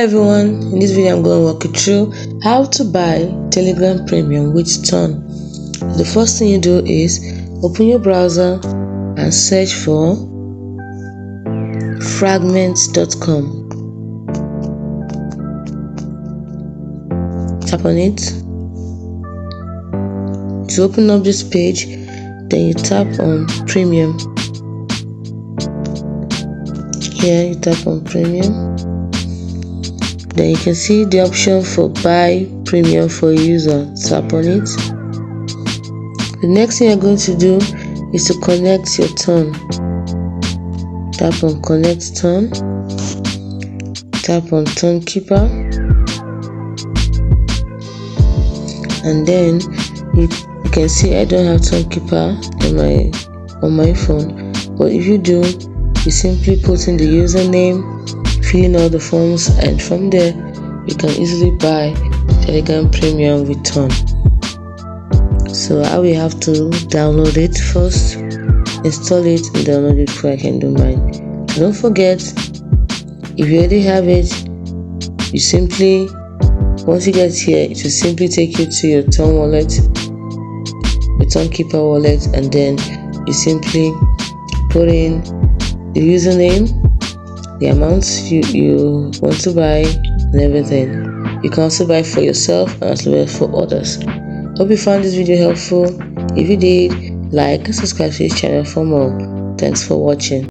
Hi everyone, in this video I'm going to walk you through how to buy Telegram Premium with Ton. The first thing you do is open your browser and search for fragments.com. Tap on it to open up this page. Then you tap on Premium. Here you tap on Premium. Then you can see the option for buy premium for user. Tap on it. The next thing you're going to do is to connect your Ton. Tap on connect Ton. Tap on Ton Keeper, and then you can see I don't have Ton Keeper on my phone, but if you do, you simply put in the username, fill in all the forms, and from there you can easily buy Telegram Premium with Ton. So I will have to download it first, install it, and download it before I can do mine. So don't forget, if you already have it, you simply, once you get here, it will simply take you to your Ton wallet, your Ton Keeper wallet, and then you simply put in the username, the amounts you want to buy, and everything. You can also buy for yourself as well as for others. Hope you found this video helpful. If you did, like and subscribe to this channel for more. Thanks for watching.